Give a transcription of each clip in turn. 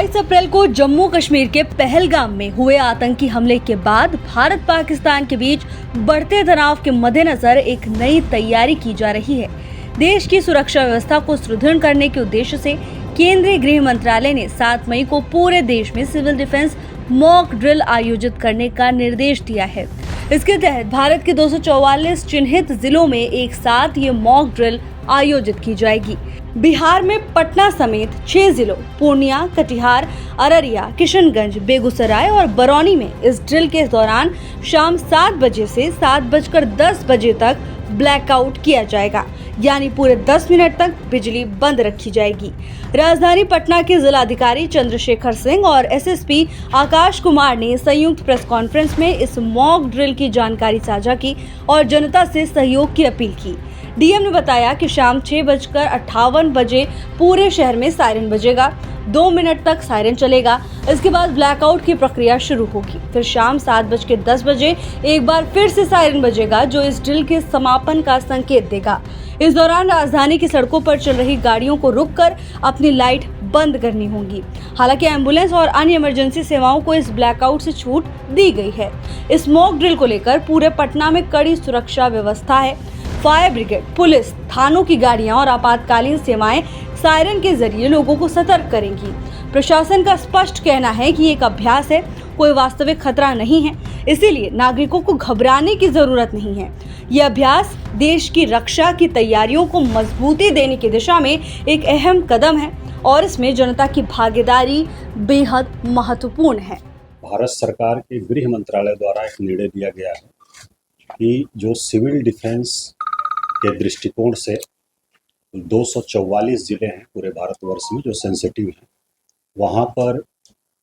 22 अप्रैल को जम्मू कश्मीर के पहलगाम में हुए आतंकी हमले के बाद भारत पाकिस्तान के बीच बढ़ते तनाव के मद्देनजर एक नई तैयारी की जा रही है। देश की सुरक्षा व्यवस्था को सुदृढ़ करने के उद्देश्य से केंद्रीय गृह मंत्रालय ने 7 मई को पूरे देश में सिविल डिफेंस मॉक ड्रिल आयोजित करने का निर्देश दिया है। इसके तहत भारत के 244 चिन्हित जिलों में एक साथ ये मॉक ड्रिल आयोजित की जाएगी। बिहार में पटना समेत 6 जिलों पूर्णिया, कटिहार, अररिया, किशनगंज, बेगूसराय और बरौनी में इस ड्रिल के दौरान शाम 7 बजे से 7:10 बजे तक ब्लैकआउट किया जाएगा, यानी पूरे 10 मिनट तक बिजली बंद रखी जाएगी। राजधानी पटना के जिलाधिकारी चंद्रशेखर सिंह और एसएसपी आकाश कुमार ने संयुक्त प्रेस कॉन्फ्रेंस में इस मॉक ड्रिल की जानकारी साझा की और जनता से सहयोग की अपील की। डीएम ने बताया कि शाम 6:58 बजे पूरे शहर में सायरन बजेगा, 2 मिनट तक सायरन चलेगा। इसके बाद ब्लैकआउट की प्रक्रिया शुरू होगी। फिर शाम 7:10 बजे एक बार फिर से सायरन बजेगा, जो इस ड्रिल के समापन का संकेत देगा। इस दौरान राजधानी की सड़कों पर चल रही गाड़ियों को रुककर अपनी लाइट बंद करनी होगी। हालांकि एम्बुलेंस और अन्य इमरजेंसी सेवाओं को इस ब्लैकआउट से छूट दी गई है। इस मॉक ड्रिल को लेकर पूरे पटना में कड़ी सुरक्षा व्यवस्था है। फायर ब्रिगेड, पुलिस, थानों की गाड़ियां और आपातकालीन सेवाएं सायरन के जरिए लोगों को सतर्क करेंगी। प्रशासन का स्पष्ट कहना है कि एक अभ्यास है, कोई वास्तविक खतरा नहीं है, इसीलिए नागरिकों को घबराने की जरूरत नहीं है। यह अभ्यास देश की रक्षा की तैयारियों को मजबूती देने की दिशा में एक अहम कदम है और इसमें जनता की भागीदारी बेहद महत्वपूर्ण है। भारत सरकार के गृह मंत्रालय द्वारा एक निर्णय दिया गया है कि जो सिविल डिफेंस के दृष्टिकोण से 244 जिले हैं पूरे भारतवर्ष में जो सेंसिटिव हैं, वहाँ पर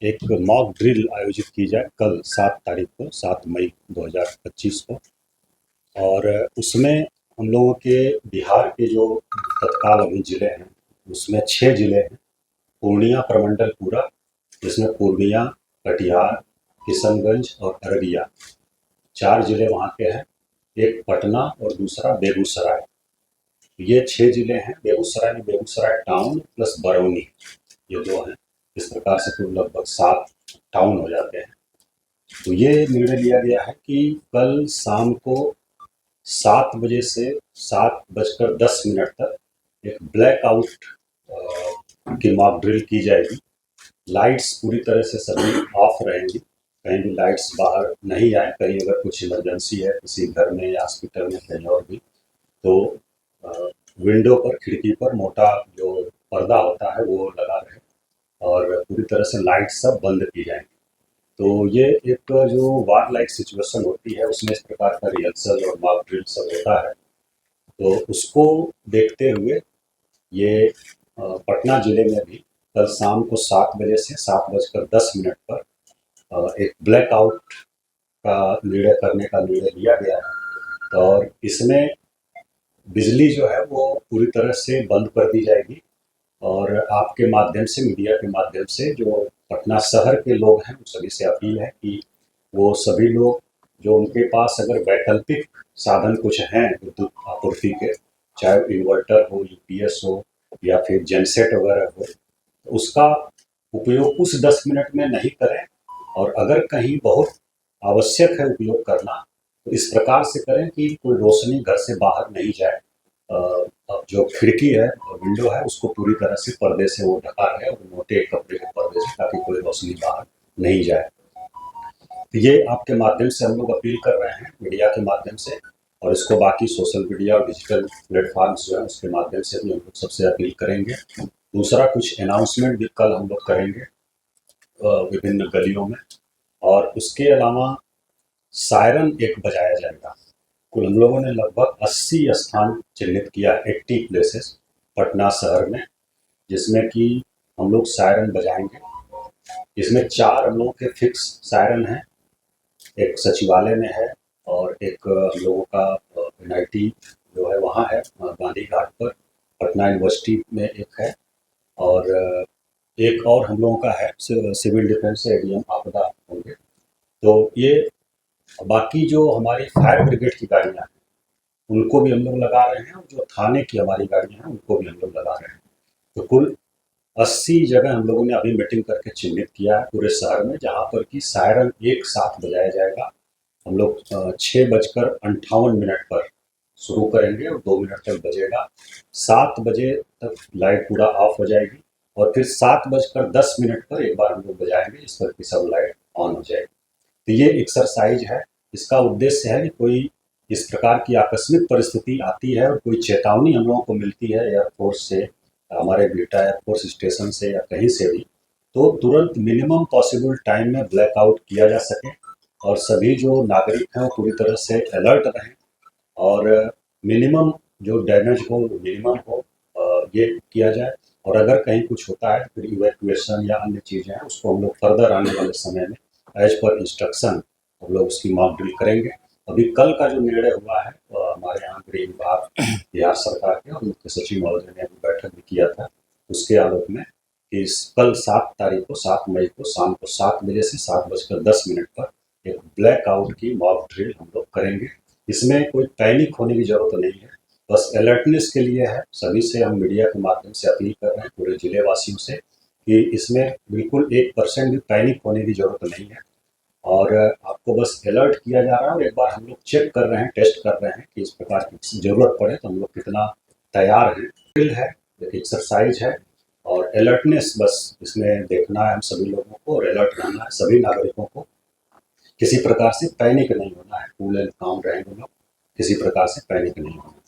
एक मॉक ड्रिल आयोजित की जाए कल 7 तारीख को, 7 मई 2025 को। और उसमें हम लोगों के बिहार के जो तत्काल अभी जिले हैं उसमें 6 जिले हैं। पूर्णिया प्रमंडल पूरा, जिसमें पूर्णिया, कटिहार, किशनगंज और अररिया 4 जिले वहाँ के हैं। एक पटना और दूसरा बेगूसराय। ये 6 जिले हैं। बेगूसराय में बेगूसराय टाउन प्लस बरौनी, ये 2 हैं। इस प्रकार से कुल लगभग 7 टाउन हो जाते हैं। तो ये निर्णय लिया गया है कि कल शाम को 7 बजे से 7:10 तक एक ब्लैकआउट की मॉक ड्रिल की जाएगी। लाइट्स पूरी तरह से सभी ऑफ रहेंगी, कहीं भी लाइट्स बाहर नहीं आए। कहीं अगर कुछ इमरजेंसी है किसी घर में या हॉस्पिटल में कहीं और भी, तो विंडो पर, खिड़की पर मोटा जो पर्दा होता है वो लगा रहे और पूरी तरह से लाइट सब बंद की जाएंगी। तो ये एक जो वार लाइक सिचुएशन होती है उसमें इस प्रकार का रिहर्सल और मॉक ड्रिल सब होता है। तो उसको देखते हुए ये पटना जिले में भी कल शाम को 7 बजे से 7:10 पर एक ब्लैकआउट का निर्णय करने का निर्णय लिया गया है। और इसमें बिजली जो है वो पूरी तरह से बंद कर दी जाएगी। और आपके माध्यम से, मीडिया के माध्यम से जो पटना शहर के लोग हैं, सभी से अपील है कि वो सभी लोग जो उनके पास अगर वैकल्पिक साधन कुछ हैं विद्युत आपूर्ति के, चाहे इन्वर्टर हो, यूपीएस हो या फिर जेनसेट वगैरह हो, तो उसका उपयोग उस 10 मिनट में नहीं करें। और अगर कहीं बहुत आवश्यक है उपयोग करना तो इस प्रकार से करें कि कोई रोशनी घर से बाहर नहीं जाए। अब जो खिड़की है, विंडो है, उसको पूरी तरह से पर्दे से वो ढका रहे और मोटे कपड़े के पर्दे से, ताकि कोई रोशनी बाहर नहीं जाए। तो ये आपके माध्यम से हम लोग अपील कर रहे हैं, मीडिया के माध्यम से, और इसको बाकी सोशल मीडिया और डिजिटल प्लेटफॉर्म्स जो है उसके माध्यम से भी हम लोग सबसे अपील करेंगे। दूसरा, कुछ अनाउंसमेंट भी कल हम लोग करेंगे विभिन्न गलियों में। और उसके अलावा सायरन एक बजाया जाएगा। कुल हम लोगों ने लगभग 80 स्थान चिन्हित किया, 80 प्लेसेस पटना शहर में, जिसमें कि हम लोग सायरन बजाएंगे। इसमें 4 हम लोगों के फिक्स सायरन हैं। एक सचिवालय में है और एक हम लोगों का एनआईटी जो है वहाँ है गांधी घाट पर, पटना यूनिवर्सिटी में एक है, और एक और हम लोगों का है सिविल डिफेंस से एडीएम आपदा होंगे। तो ये बाकी जो हमारी फायर ब्रिगेड की गाड़ियाँ हैं उनको भी हम लोग लगा रहे हैं, और जो थाने की हमारी गाड़ियाँ हैं उनको भी हम लोग लगा रहे हैं। तो कुल 80 जगह हम लोगों ने अभी मीटिंग करके चिन्हित किया है पूरे शहर में, जहाँ पर कि सायरन एक साथ बजाया जाएगा। हम लोग 6:58 पर शुरू करेंगे और 2 मिनट तक बजेगा। 7 बजे तक लाइट पूरा ऑफ हो जाएगी और फिर 7:10 पर एक बार हम लोग बजाएंगे, इस पर कि सब लाइट ऑन हो जाएगी। तो ये एक्सरसाइज है। इसका उद्देश्य है कि कोई इस प्रकार की आकस्मिक परिस्थिति आती है और कोई चेतावनी हम लोगों को मिलती है एयरफोर्स से, हमारे बिहटा एयरफोर्स स्टेशन से या कहीं से भी, तो तुरंत मिनिमम पॉसिबल टाइम में ब्लैकआउट किया जा सके और सभी जो नागरिक हैं वो पूरी तरह से अलर्ट रहें और मिनिमम जो डैमेज हो मिनिमम हो, ये किया जाए। और अगर कहीं कुछ होता है फिर इवैक्यूएशन या अन्य चीज़ें हैं उसको हम लोग फर्दर आने वाले समय में एज पर इंस्ट्रक्शन हम लोग उसकी मॉक ड्रिल करेंगे। अभी कल का जो निर्णय हुआ है हमारे यहाँ गृह विभाग बिहार सरकार के और मुख्य सचिव महोदय ने अभी बैठक भी किया था, उसके आलोक में कि कल 7 मई को शाम को 7 बजे से 7:10 पर एक ब्लैकआउट की मॉक ड्रिल हम लोग करेंगे। इसमें कोई पैनिक होने की जरूरत नहीं है, बस अलर्टनेस के लिए है। सभी से हम मीडिया के माध्यम से अपील कर रहे हैं पूरे जिले वासियों से कि इसमें बिल्कुल 1% भी पैनिक होने की जरूरत नहीं है और आपको बस अलर्ट किया जा रहा है और एक बार हम लोग चेक कर रहे हैं, टेस्ट कर रहे हैं कि इस प्रकार की जरूरत पड़े तो हम लोग कितना तैयार हैं। ड्रिल है, एक एक्सरसाइज है और अलर्टनेस बस इसमें देखना है हम सभी लोगों को और अलर्ट रहना है सभी नागरिकों को। किसी प्रकार से पैनिक नहीं होना है, कूल एंड काम रहेंगे लोग, किसी प्रकार से पैनिक नहीं होना।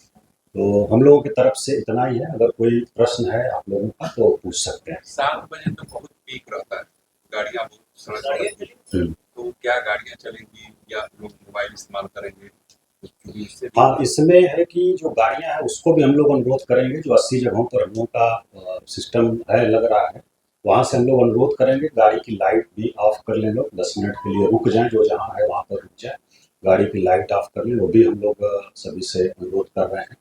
तो हम लोगों की तरफ से इतना ही है। अगर कोई प्रश्न है आप लोगों का तो पूछ सकते हैं। 7 बजे तो बहुत पीक रहता है, गाड़ियाँ बहुत सड़क पर होती हैं। तो क्या गाड़ियाँ चलेंगी या लोग मोबाइल इस्तेमाल करेंगे? क्योंकि इससे हाँ, इसमें है कि जो गाड़ियाँ हैं उसको भी हम लोग अनुरोध करेंगे, जो 80 जगहों पर हम लोग का सिस्टम है लग रहा है, वहाँ से हम लोग अनुरोध करेंगे गाड़ी की लाइट भी ऑफ कर लें, लोग 10 मिनट के लिए रुक जाएं, जो जहाँ है वहाँ पर रुक जाए, गाड़ी की लाइट ऑफ कर लें, वो भी हम लोग सभी से अनुरोध कर रहे हैं।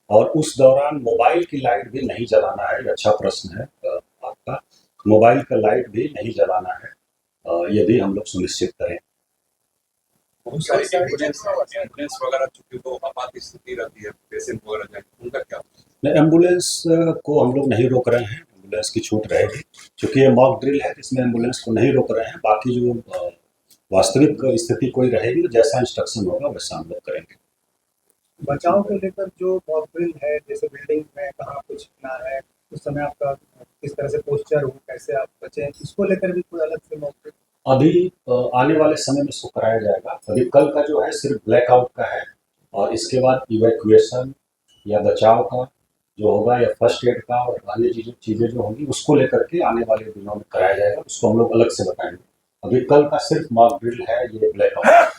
और उस दौरान मोबाइल की लाइट भी नहीं जलाना है, ये अच्छा प्रश्न है आपका। मोबाइल का लाइट भी नहीं जलाना है, ये भी हम लोग सुनिश्चित करें। बहुत सारी एम्बुलेंस वगैरह, चूंकि वो आपात स्थिति रहती है, पेशेंट वगैरह जाए, उनका क्या? नहीं, एम्बुलेंस को हम लोग नहीं रोक रहे हैं, एम्बुलेंस की छूट रहेगी। चूँकि ये मॉक ड्रिल है तो इसमें एम्बुलेंस को नहीं रोक रहे हैं। बाकी जो वास्तविक स्थिति कोई रहेगी तो जैसा इंस्ट्रक्शन होगा वैसा हम लोग करेंगे। बचाव को लेकर जो मॉक ड्रिल है, जैसे बिल्डिंग में कहाँ कुछ ना है, उस समय आपका किस तरह से पोस्चर हो, कैसे आप बचें, इसको लेकर भी कोई अलग से मॉक ड्रिल? अभी आने वाले समय में इसको कराया जाएगा। अभी कल का जो है सिर्फ ब्लैकआउट का है और इसके बाद इवैक्यूएशन या बचाव का जो होगा या फर्स्ट एड का और अन्य चीज़ें जो होंगी उसको लेकर के आने वाले दिनों में कराया जाएगा, उसको हम लोग अलग से बताएंगे। अभी कल का सिर्फ मॉक ड्रिल है, ये ब्लैकआउट।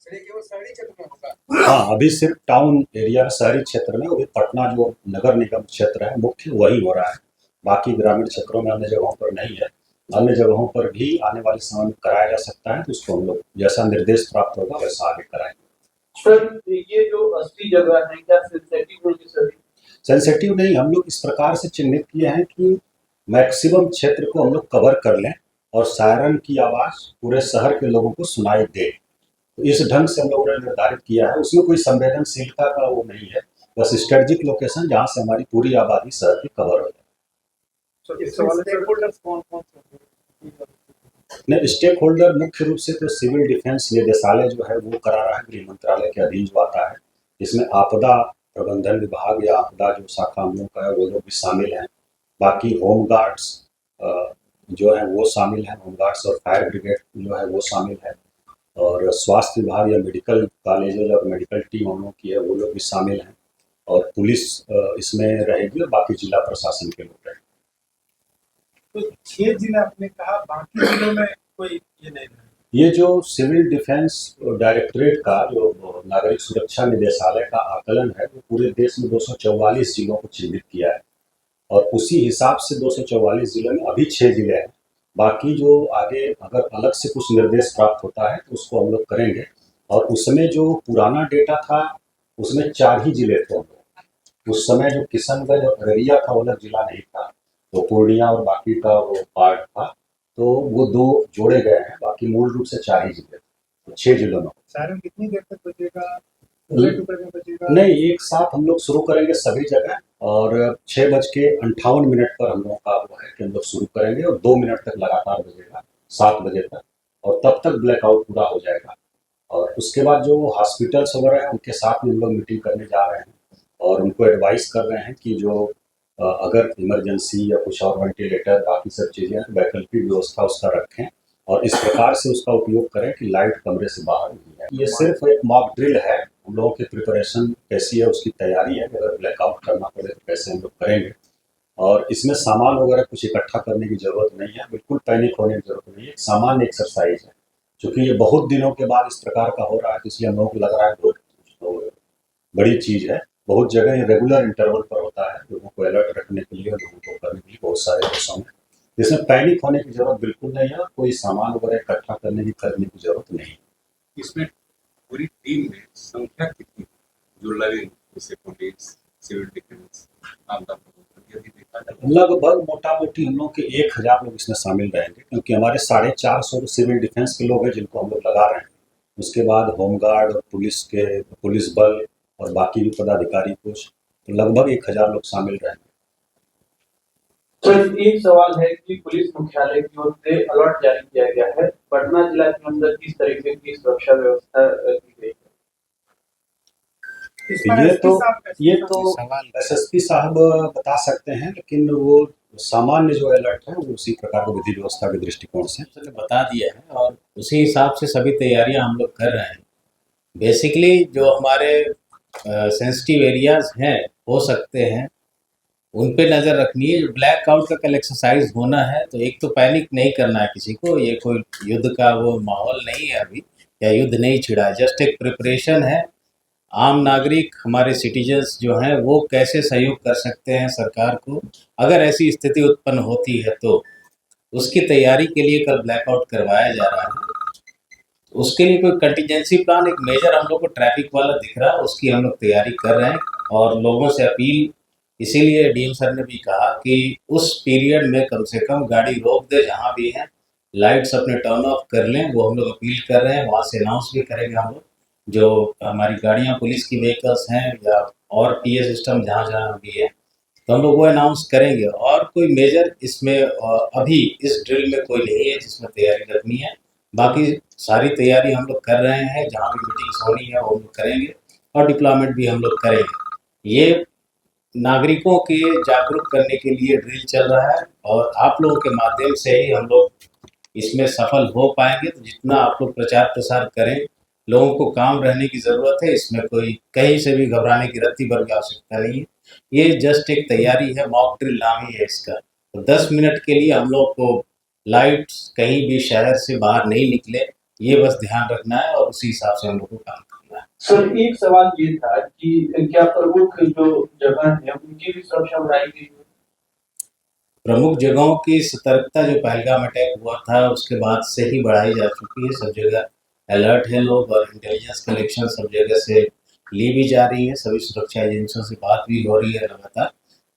केवल शहरी क्षेत्र में होगा? हाँ, अभी सिर्फ टाउन एरिया शहरी क्षेत्र में, अभी पटना जो नगर निगम क्षेत्र है मुख्य वही हो रहा है, बाकी ग्रामीण क्षेत्रों में अन्य जगहों पर नहीं है। अन्य जगहों पर भी आने वाले समय में कराया जा सकता है, तो उसको हम लोग जैसा निर्देश प्राप्त होगा वैसा आगे कराएंगे। सर, ये जो 80 जगह है क्या सेंसिटिव होंगी सभी? सेंसिटिव नहीं, हम लोग इस प्रकार से चिन्हित किए हैं कि मैक्सिमम क्षेत्र को हम लोग कवर कर लें और सायरन की आवाज़ पूरे शहर के लोगों को सुनाई दे। तो इस ढंग से हम लोगों ने निर्धारित किया है। उसमें कोई संवेदनशीलता का वो नहीं है, बस स्ट्रेटेजिक लोकेशन जहाँ से हमारी पूरी आबादी शहर की कवर हो जाए। नहीं, स्टेक होल्डर मुख्य रूप से तो सिविल डिफेंस निदेशालय जो है वो करा रहा है, गृह मंत्रालय के अधीन जो आता है। इसमें आपदा प्रबंधन विभाग या आपदा जो शाखा हम लोग का है वो लोग भी शामिल हैं। बाकी होम गार्ड्स जो है वो शामिल हैं, होम गार्ड्स और फायर ब्रिगेड जो है वो शामिल है और स्वास्थ्य विभाग या मेडिकल कॉलेजेज और मेडिकल टीम हम लोग की है वो लोग भी शामिल हैं और पुलिस इसमें रहेगी और बाकी जिला प्रशासन के लोग रहेंगे। तो 6 जिले आपने कहा, बाकी जिलों में कोई ये नहीं है? ये जो सिविल डिफेंस डायरेक्टरेट का जो नागरिक सुरक्षा निदेशालय का आकलन है वो पूरे देश में 244 जिलों को चिन्हित किया है और उसी हिसाब से 244 जिलों में अभी 6 जिले हैं। बाकी जो आगे अगर अलग से कुछ निर्देश प्राप्त होता है तो उसको हम लोग करेंगे और उसमें जो पुराना डेटा था उसमें 4 ही जिले थे हम लोग। उस समय जो किशनगंज और अररिया था वो अलग जिला नहीं था, तो पूर्णिया और बाकी का वो पार्ट था, तो वो 2 जोड़े गए हैं। बाकी मूल रूप से 4 ही जिले, तो 6 जिलों में। सायरन कितनी देर तक बजेगा, पूरे टुकड़े में बजेगा? नहीं, एक साथ हम लोग शुरू करेंगे सभी जगह और 6:58 पर हम लोगों का वो है कि हम लोग शुरू करेंगे और 2 मिनट तक लगातार बजेगा, 7 बजे तक, और तब तक ब्लैकआउट पूरा हो जाएगा। और उसके बाद जो हॉस्पिटल्स वगैरह हैं उनके साथ में हम लोग मीटिंग करने जा रहे हैं और उनको एडवाइस कर रहे हैं कि जो अगर इमरजेंसी या कुछ और वेंटिलेटर बाकी सब चीज़ें हैं, वैकल्पिक व्यवस्था उसका रखें और इस प्रकार से उसका उपयोग करें कि लाइट कमरे से बाहर नहीं है। ये सिर्फ एक मॉक ड्रिल है, हम लोगों की प्रिपरेशन कैसी है उसकी तैयारी है, अगर ब्लैकआउट करना पड़े तो कैसे हम लोग करेंगे। और इसमें सामान वगैरह कुछ इकट्ठा करने की ज़रूरत नहीं है, बिल्कुल पैनिक होने की ज़रूरत नहीं है, सामान्य एक्सरसाइज है। चूँकि ये बहुत दिनों के बाद इस प्रकार का हो रहा है तो इसलिए हम लोगों को लग रहा है बहुत बड़ी चीज़ है। बहुत जगह ये रेगुलर इंटरवल पर होता है, लोगों को अलर्ट रखने के लिए और लोगों को करने के लिए बहुत सारे देशों में। इसमें पैनिक होने की ज़रूरत बिल्कुल नहीं है, कोई सामान वगैरह इकट्ठा करने की ज़रूरत नहीं है। इसमें पूरी टीम में संख्या कितनी जो लगे, जैसे पुलिस, सिविल डिफेंस, आपदा प्रबंधन, यदि देखा जाए लगभग मोटा-मोटी हम लोग के 1000 लोग इसमें शामिल रहेंगे, क्योंकि हमारे 450 सिविल डिफेंस के लोग हैं जिनको हम लोग लगा रहे हैं। उसके बाद होमगार्ड और पुलिस बल और बाकी भी पदाधिकारी कुछ, तो लगभग 1000 लोग शामिल रहेंगे। सर, एक सवाल है कि पुलिस मुख्यालय की ओर से अलर्ट जारी किया गया है, पटना जिला के अंदर किस तरीके की सुरक्षा व्यवस्था की गई है? इस पर ये तो एसएसपी साहब बता सकते हैं, लेकिन वो सामान्य जो अलर्ट है वो उसी प्रकार की विधि व्यवस्था के दृष्टिकोण से ने बता दिया है और उसी हिसाब से सभी तैयारियां हम लोग कर रहे हैं। बेसिकली जो हमारे सेंसिटिव एरियाज हैं, हो सकते हैं, उन पे नज़र रखनी है। जो ब्लैक आउट का कल एक्सरसाइज होना है तो एक तो पैनिक नहीं करना है किसी को, ये कोई युद्ध का वो माहौल नहीं है अभी, या युद्ध नहीं छिड़ा है, जस्ट एक प्रिपरेशन है। आम नागरिक हमारे सिटीजन्स जो हैं वो कैसे सहयोग कर सकते हैं सरकार को, अगर ऐसी स्थिति उत्पन्न होती है तो उसकी तैयारी के लिए कल ब्लैकआउट करवाया जा रहा है। उसके लिए कोई कंटिजेंसी प्लान, एक मेजर हम लोग को ट्रैफिक वाला दिख रहा है, उसकी हम लोग तैयारी कर रहे हैं। और लोगों से अपील, इसीलिए डीएम सर ने भी कहा कि उस पीरियड में कम से कम गाड़ी रोक दे, जहाँ भी हैं लाइट्स अपने टर्न ऑफ कर लें, वो हम लोग अपील कर रहे हैं। वहाँ से अनाउंस भी करेंगे हम लोग, जो हमारी गाड़ियाँ पुलिस की व्हीकल्स हैं या और पीए सिस्टम जहाँ जहाँ भी है, तो हम लोग वो अनाउंस करेंगे। और कोई मेजर इसमें अभी इस ड्रिल में कोई नहीं है जिसमें तैयारी रखनी है। बाकी सारी तैयारी हम लोग कर रहे हैं, जहाँ भी मीटिंग्स होनी है वो हम लोग करेंगे और डिप्लॉयमेंट भी हम लोग करेंगे। ये नागरिकों के जागरूक करने के लिए ड्रिल चल रहा है और आप लोगों के माध्यम से ही हम लोग इसमें सफल हो पाएंगे। तो जितना आप लोग प्रचार प्रसार करें, लोगों को काम रहने की ज़रूरत है, इसमें कोई कहीं से भी घबराने की रत्ती भर की आवश्यकता नहीं है। ये जस्ट एक तैयारी है, मॉक ड्रिल नाम ही है इसका। तो 10 मिनट के लिए हम लोग को लाइट्स कहीं भी शहर से बाहर नहीं निकले, ये बस ध्यान रखना है और उसी हिसाब से हम लोग को काम करना है। सर, एक सवाल ये था कि क्या प्रमुख जो जगह है उनकी भी सुरक्षा बढ़ाई गई है? प्रमुख जगहों की सतर्कता जो पहलगाम अटैक हुआ था उसके बाद से ही बढ़ाई जा चुकी है। सब जगह अलर्ट है लोग और इंटेलिजेंस कलेक्शन सब जगह से ली भी जा रही है। सभी सुरक्षा एजेंसियों से बात भी हो रही है लगातार।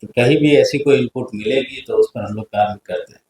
तो कहीं भी ऐसी कोई इनपुट मिलेगी तो उस पर हम लोग कार्य करते हैं।